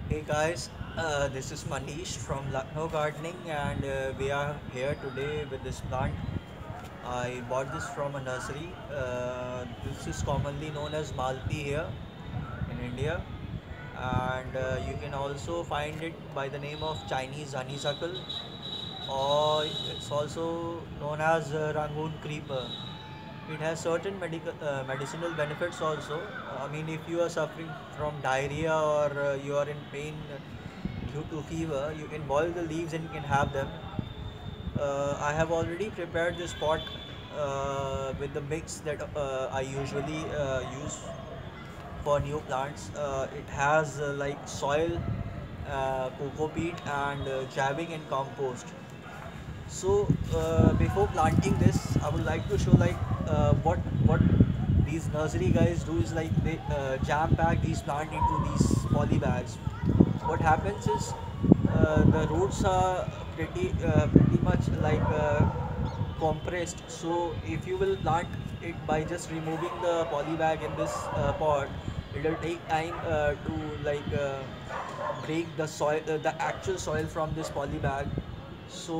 Hey guys, this is Manish from Lucknow Gardening, and we are here today with this plant. I bought this from a nursery. This is commonly known as Malti here in India, and you can also find it by the name of Chinese honeysuckle, or it's also known as Rangoon creeper. It has certain medicinal benefits also. I mean, if you are suffering from diarrhea or you are in pain due to fever, you can boil the leaves and you can have them. I have already prepared this pot with the mix that I usually use for new plants. It has like soil, cocoa peat, and jabbing and compost. So before planting this, I would like to show like what these nursery guys do is like they jam pack these plant into these poly bags. What happens is the roots are pretty much like compressed. So if you will plant it by just removing the poly bag in this pot, it will take time to like break the soil, the actual soil from this poly bag. So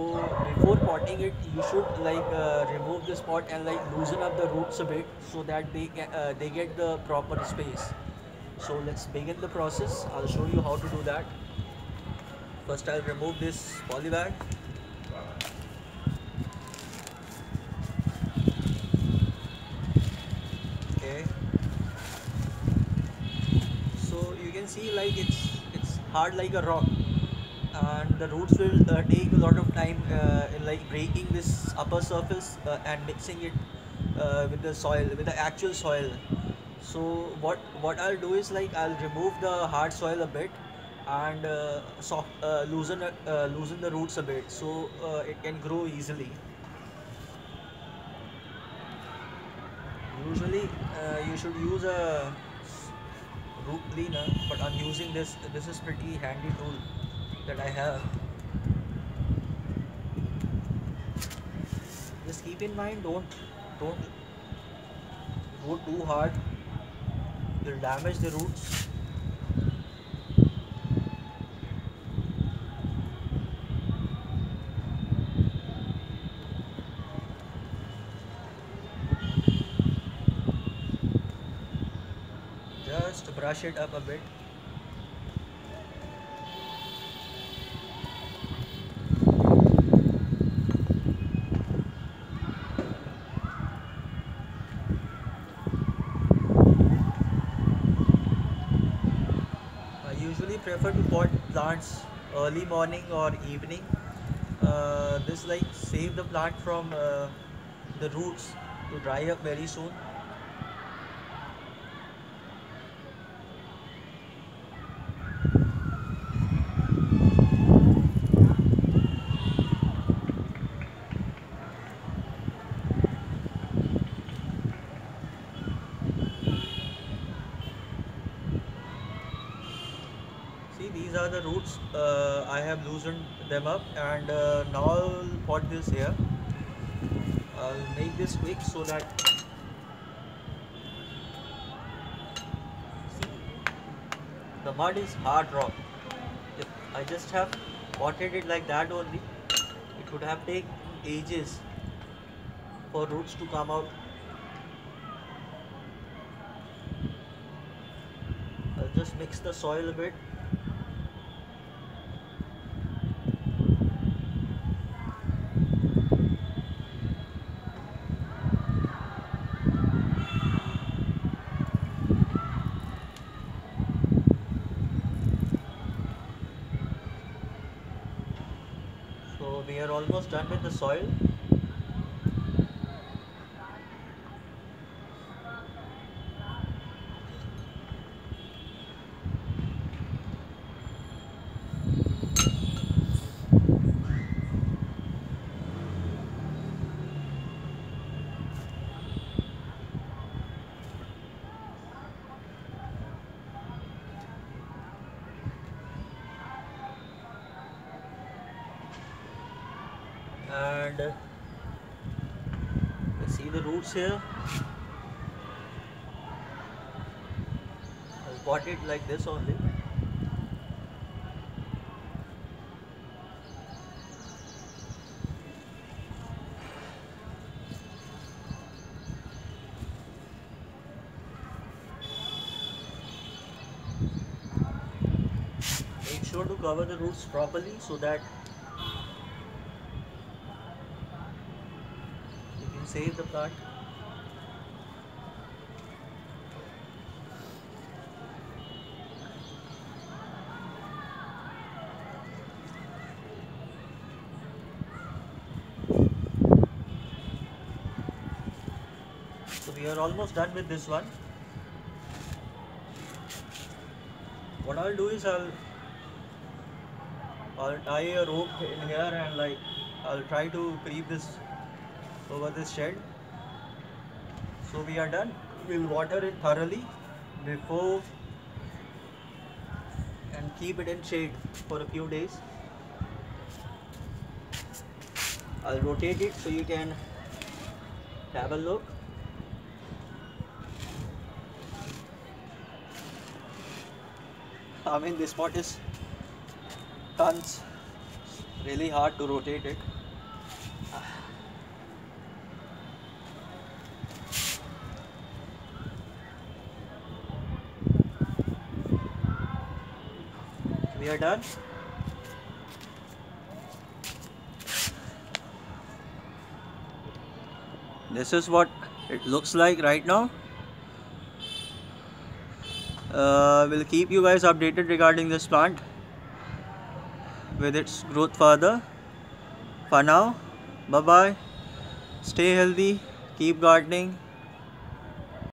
before potting it, you should like remove this pot and like loosen up the roots a bit so that they get the proper space. So let's begin the process. I'll show you how to do that. First, I'll remove this poly bag. Okay. So you can see like it's hard like a rock, and the roots will take a lot of time in like breaking this upper surface and mixing it with the soil, with the actual soil. So what I'll do is like I'll remove the hard soil a bit and loosen the roots a bit so it can grow easily. Usually you should use a root cleaner, but I'm using this. This is pretty handy tool that I have. Just keep in mind, don't go too hard. You'll damage the roots. Just brush it up a bit. I usually prefer to pot plants early morning or evening. This like save the plant from the roots to dry up very soon. See, these are the roots. I have loosened them up, and now I'll pot this here. I'll make this quick so that see the mud is hard rock. If I just have potted it like that only, it would have taken ages for roots to come out. I'll just mix the soil a bit. So we are almost done with the soil. And see the roots here. I'll pot it like this only. sure to cover the roots properly so that you can save the plant. So we are almost done with this one. What I'll do is I'll tie a rope in here and like I'll try to creep this over this shed. So we are done. We'll water it thoroughly before and keep it in shade for a few days. I'll rotate it so you can have a look. I mean, this pot is tons. Really hard to rotate it. We are done. This is what it looks like right now. We'll keep you guys updated regarding this plant with its growth further. For now, bye bye. Stay healthy, keep gardening.